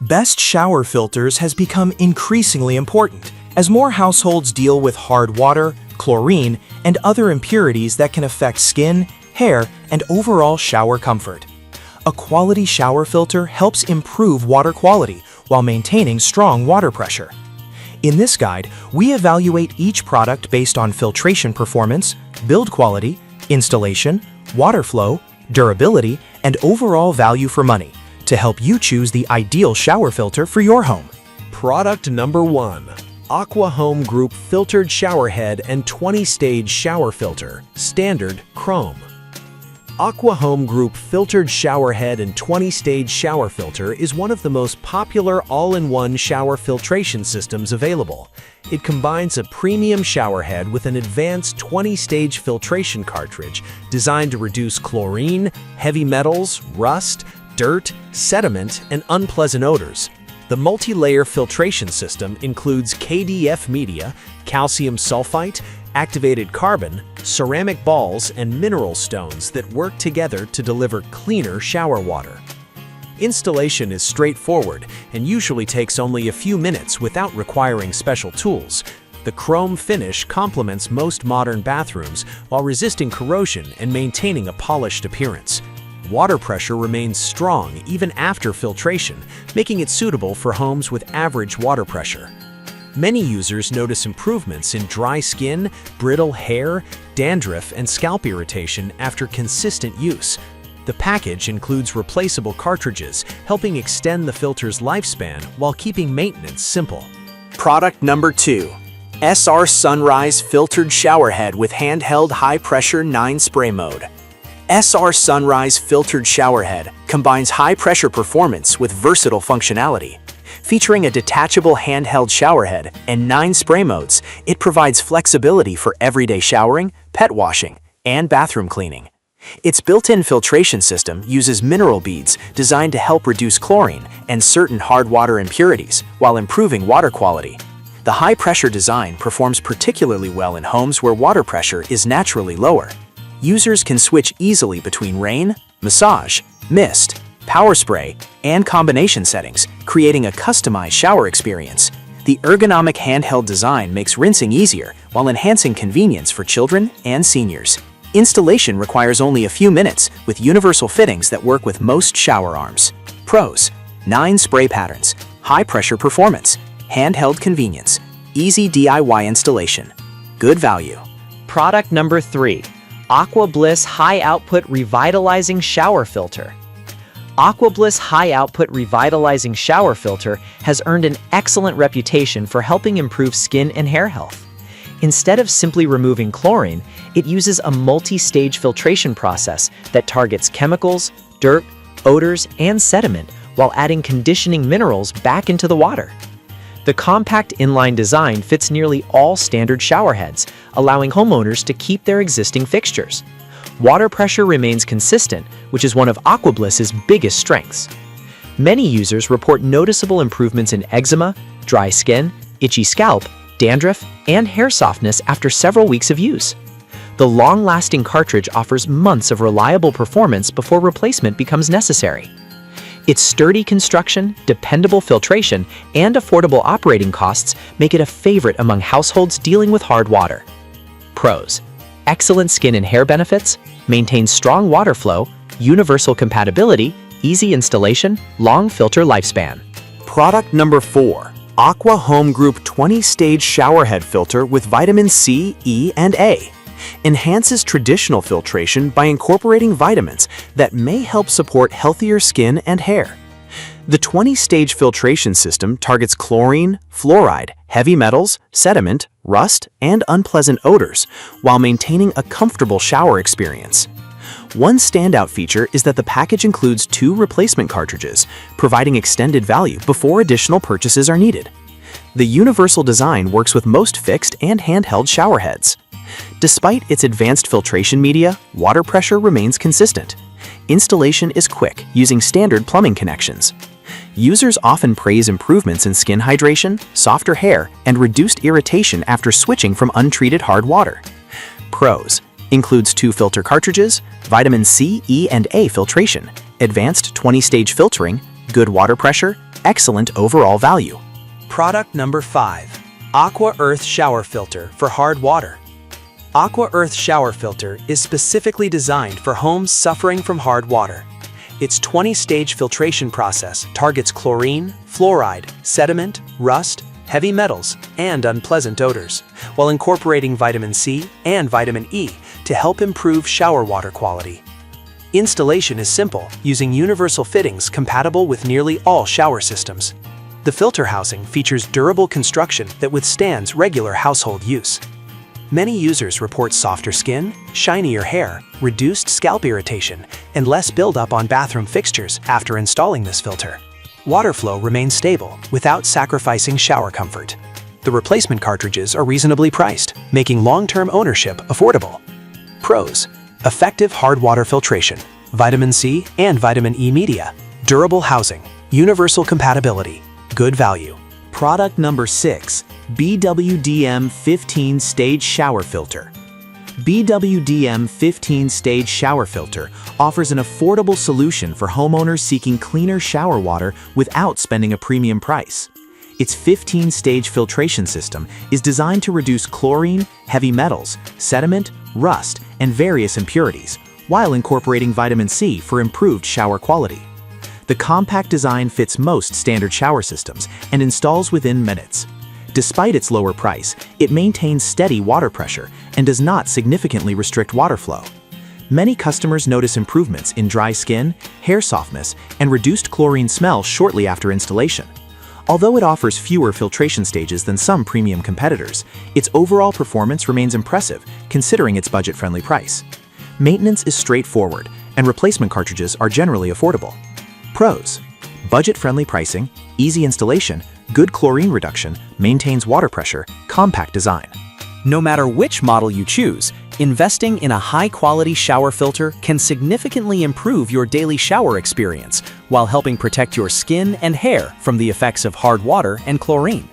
Best shower filters has become increasingly important as more households deal with hard water, chlorine, and other impurities that can affect skin, hair, and overall shower comfort. A quality shower filter helps improve water quality while maintaining strong water pressure. In this guide, we evaluate each product based on filtration performance, build quality, installation, water flow, durability, and overall value for money to help you choose the ideal shower filter for your home. Product number 1. Aqua Home Group Filtered Shower Head and 20-Stage Shower Filter, Standard, Chrome. Aqua Home Group Filtered Shower Head and 20-Stage Shower Filter is one of the most popular all-in-one shower filtration systems available. It combines a premium shower head with an advanced 20-stage filtration cartridge designed to reduce chlorine, heavy metals, rust, dirt, sediment, and unpleasant odors. The multi-layer filtration system includes KDF media, calcium sulfite, activated carbon, ceramic balls, and mineral stones that work together to deliver cleaner shower water. Installation is straightforward and usually takes only a few minutes without requiring special tools. The chrome finish complements most modern bathrooms while resisting corrosion and maintaining a polished appearance. Water pressure remains strong even after filtration, making it suitable for homes with average water pressure. Many users notice improvements in dry skin, brittle hair, dandruff, and scalp irritation after consistent use. The package includes replaceable cartridges, helping extend the filter's lifespan while keeping maintenance simple. Product number 2. SR Sunrise Filtered Shower Head with Handheld High-Pressure 9 Spray Mode. SR Sunrise Filtered Shower Head combines high-pressure performance with versatile functionality. Featuring a detachable handheld shower head and 9 spray modes, it provides flexibility for everyday showering, pet washing, and bathroom cleaning. Its built-in filtration system uses mineral beads designed to help reduce chlorine and certain hard water impurities while improving water quality. The high-pressure design performs particularly well in homes where water pressure is naturally lower. Users can switch easily between rain, massage, mist, power spray, and combination settings, creating a customized shower experience. The ergonomic handheld design makes rinsing easier while enhancing convenience for children and seniors. Installation requires only a few minutes with universal fittings that work with most shower arms. Pros: 9 spray patterns, high-pressure performance, handheld convenience, easy DIY installation. Good value. Product number 3. Aqua Bliss High Output Revitalizing Shower Filter. Aqua Bliss High Output Revitalizing Shower Filter has earned an excellent reputation for helping improve skin and hair health. Instead of simply removing chlorine, it uses a multi-stage filtration process that targets chemicals, dirt, odors, and sediment while adding conditioning minerals back into the water. The compact inline design fits nearly all standard shower heads, allowing homeowners to keep their existing fixtures. Water pressure remains consistent, which is one of Aqua Bliss's biggest strengths. Many users report noticeable improvements in eczema, dry skin, itchy scalp, dandruff, and hair softness after several weeks of use. The long-lasting cartridge offers months of reliable performance before replacement becomes necessary. Its sturdy construction, dependable filtration, and affordable operating costs make it a favorite among households dealing with hard water. Pros: excellent skin and hair benefits, maintains strong water flow, universal compatibility, easy installation, long filter lifespan. Product number 4. Aqua Home Group 20-Stage Shower Head Filter with Vitamin C, E, and A. Enhances traditional filtration by incorporating vitamins that may help support healthier skin and hair. The 20-stage filtration system targets chlorine, fluoride, heavy metals, sediment, rust, and unpleasant odors, while maintaining a comfortable shower experience. One standout feature is that the package includes 2 replacement cartridges, providing extended value before additional purchases are needed. The universal design works with most fixed and handheld shower heads. Despite its advanced filtration media, water pressure remains consistent. Installation is quick, using standard plumbing connections. Users often praise improvements in skin hydration, softer hair, and reduced irritation after switching from untreated hard water. Pros: includes 2 filter cartridges, vitamin C, E, and A filtration, advanced 20-stage filtering, good water pressure, excellent overall value. Product number 5. Aqua Earth Shower Filter for hard water. Aqua Earth Shower Filter is specifically designed for homes suffering from hard water. Its 20-stage filtration process targets chlorine, fluoride, sediment, rust, heavy metals, and unpleasant odors, while incorporating vitamin C and vitamin E to help improve shower water quality. Installation is simple, using universal fittings compatible with nearly all shower systems. The filter housing features durable construction that withstands regular household use. Many users report softer skin, shinier hair, reduced scalp irritation, and less buildup on bathroom fixtures after installing this filter. Water flow remains stable without sacrificing shower comfort. The replacement cartridges are reasonably priced, making long-term ownership affordable. Pros: effective hard water filtration, vitamin C and vitamin E media, durable housing, universal compatibility, good value. Product number 6. BWDM 15-Stage Shower Filter. BWDM 15-Stage Shower Filter offers an affordable solution for homeowners seeking cleaner shower water without spending a premium price. Its 15-stage filtration system is designed to reduce chlorine, heavy metals, sediment, rust, and various impurities, while incorporating vitamin C for improved shower quality. The compact design fits most standard shower systems and installs within minutes. Despite its lower price, it maintains steady water pressure and does not significantly restrict water flow. Many customers notice improvements in dry skin, hair softness, and reduced chlorine smell shortly after installation. Although it offers fewer filtration stages than some premium competitors, its overall performance remains impressive considering its budget-friendly price. Maintenance is straightforward, and replacement cartridges are generally affordable. Pros: budget-friendly pricing, easy installation, good chlorine reduction, maintains water pressure, compact design. No matter which model you choose, investing in a high-quality shower filter can significantly improve your daily shower experience while helping protect your skin and hair from the effects of hard water and chlorine.